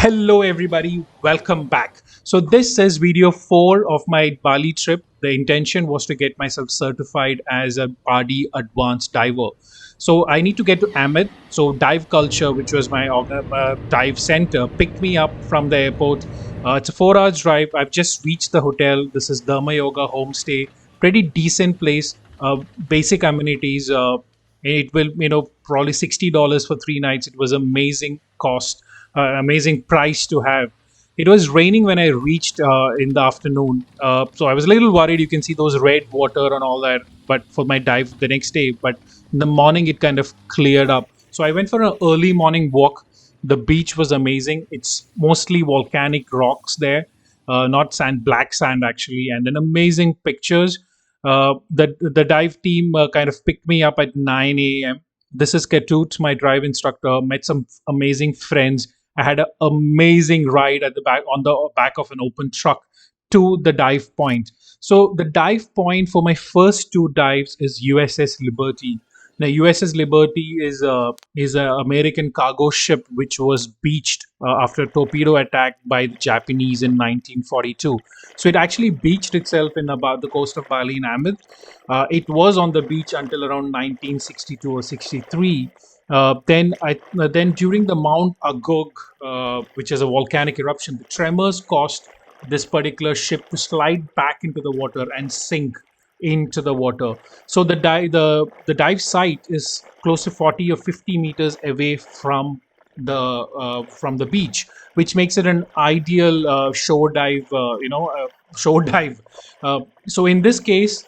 Hello, everybody. Welcome back. So, this is video 4 of my Bali trip. The intention was to get myself certified as a PADI advanced diver. So, I need to get to AMED. So, Dive Culture, which was my dive center, picked me up from the airport. It's a 4 hours drive. I've just reached the hotel. This is Dharma Yoga Homestay. Pretty decent place. Basic amenities. It will, probably $60 for 3 nights. It was amazing cost, amazing price to have. It was raining when I reached in the afternoon, so I was a little worried. You can see those red water and all that, but for my dive the next day. But in the morning, it kind of cleared up. So I went for an early morning walk. The beach was amazing. It's mostly volcanic rocks there, not sand, black sand actually, and then amazing pictures. The dive team kind of picked me up at 9 a.m. This is Ketut, my drive instructor. Met some amazing friends. I had an amazing ride at the back on the back of an open truck to the dive point. So the dive point for my first two dives is USS Liberty. Now USS Liberty is a American cargo ship which was beached after a torpedo attack by the Japanese in 1942. So it actually beached itself in about the coast of Bali in Amed. It was on the beach until around 1962 or 63. Then during the Mount Agog, which is a volcanic eruption, the tremors caused this particular ship to slide back into the water and sink into the water. So the dive site is close to 40 or 50 meters away from the beach, which makes it an ideal shore dive. Shore dive. So in this case,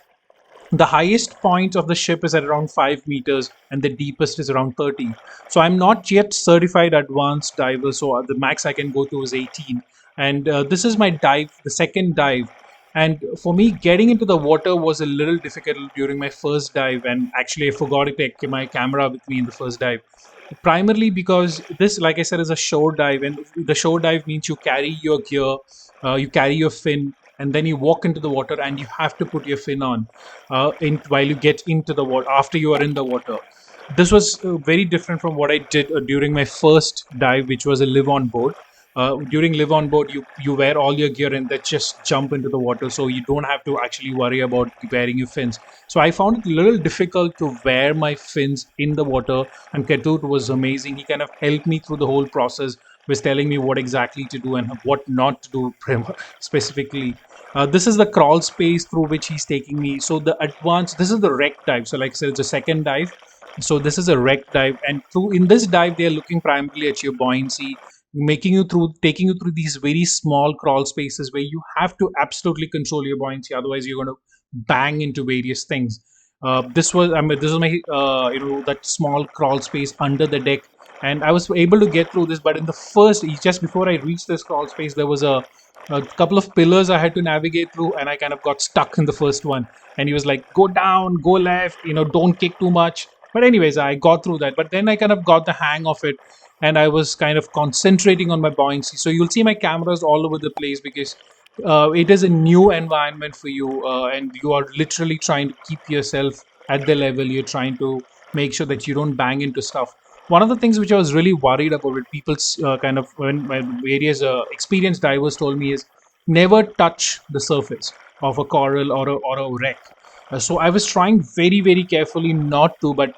the highest point of the ship is at around 5 meters and the deepest is around 30. So I'm not yet certified advanced diver, so the max I can go to is 18. And this is my dive, the second dive. And for me, getting into the water was a little difficult during my first dive, and actually I forgot to take my camera with me in the first dive, primarily because this, like I said, is a shore dive, and the shore dive means you carry your gear, you carry your fin, and then you walk into the water and you have to put your fin on while you get into the water after you are in the water. This was very different from what I did during my first dive, which was a live on board. During live on board, you wear all your gear and then just jump into the water, so you don't have to actually worry about wearing your fins. So I found it a little difficult to wear my fins in the water, and Ketut was amazing. He kind of helped me through the whole process, was telling me what exactly to do and what not to do specifically. This is the crawl space through which he's taking me. So the advanced, this is the wreck dive. So like I said, it's a second dive. So this is a wreck dive, and through in this dive, they are looking primarily at your buoyancy, taking you through these very small crawl spaces where you have to absolutely control your buoyancy, otherwise you're going to bang into various things. This was my that small crawl space under the deck, and I was able to get through this. But in the first, just before I reached this crawl space, there was a couple of pillars I had to navigate through, and I kind of got stuck in the first one. And he was like, "Go down, go left, don't kick too much." But anyways, I got through that. But then I kind of got the hang of it, and I was kind of concentrating on my buoyancy. So you'll see my cameras all over the place because it is a new environment for you, and you are literally trying to keep yourself at the level. You're trying to make sure that you don't bang into stuff. One of the things which I was really worried about with people's kind of when my various experienced divers told me is never touch the surface of a coral or a wreck. So I was trying very, very carefully not to, but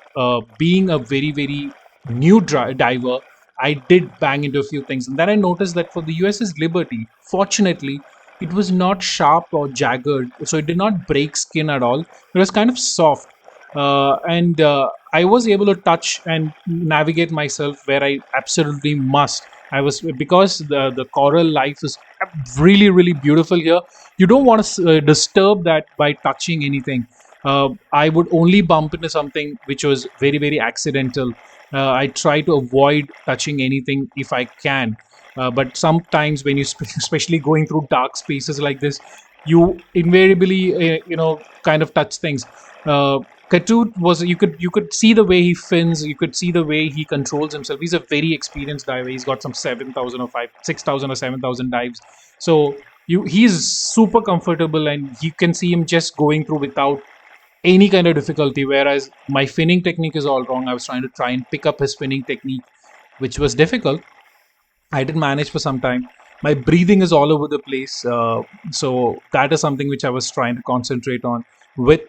being a very, very new diver, I did bang into a few things. And then I noticed that for the USS Liberty, fortunately, it was not sharp or jagged, so it did not break skin at all. It was kind of soft. And I was able to touch and navigate myself where I absolutely must. I was because the coral life is really, really beautiful here. You don't want to disturb that by touching anything. I would only bump into something which was very, very accidental. I try to avoid touching anything if I can. But sometimes when you, especially going through dark spaces like this, you invariably, kind of touch things. Katut was you could see the way he fins, you could see the way he controls himself. He's a very experienced diver. He's got some 7,000 or 6,000 or 7,000 dives. So he's super comfortable, and you can see him just going through without any kind of difficulty. Whereas my finning technique is all wrong. I was trying and pick up his finning technique, which was difficult. I did manage for some time. My breathing is all over the place, so that is something which I was trying to concentrate on. With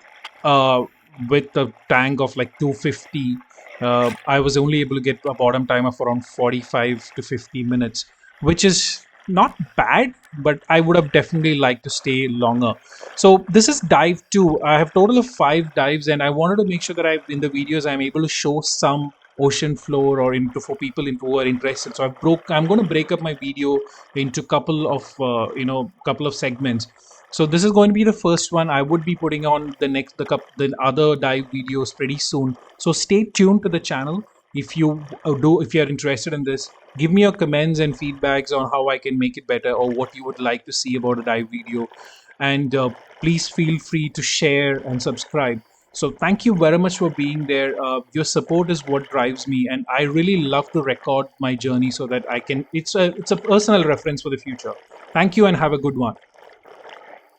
uh, with a tank of like 250, I was only able to get a bottom time of around 45 to 50 minutes, which is not bad, but I would have definitely liked to stay longer. So this is dive two. I have total of 5 dives, and I wanted to make sure that I in the videos I'm able to show some ocean floor or into for people who are interested. So I'm going to break up my video into couple of couple of segments. So this is going to be the first one. I would be putting on the other dive videos pretty soon, so stay tuned to the channel. If you are interested in this, give me your comments and feedbacks on how I can make it better or what you would like to see about a dive video. And please feel free to share and subscribe. So thank you very much for being there. Your support is what drives me, and I really love to record my journey so that I can. It's a personal reference for the future. Thank you, and have a good one.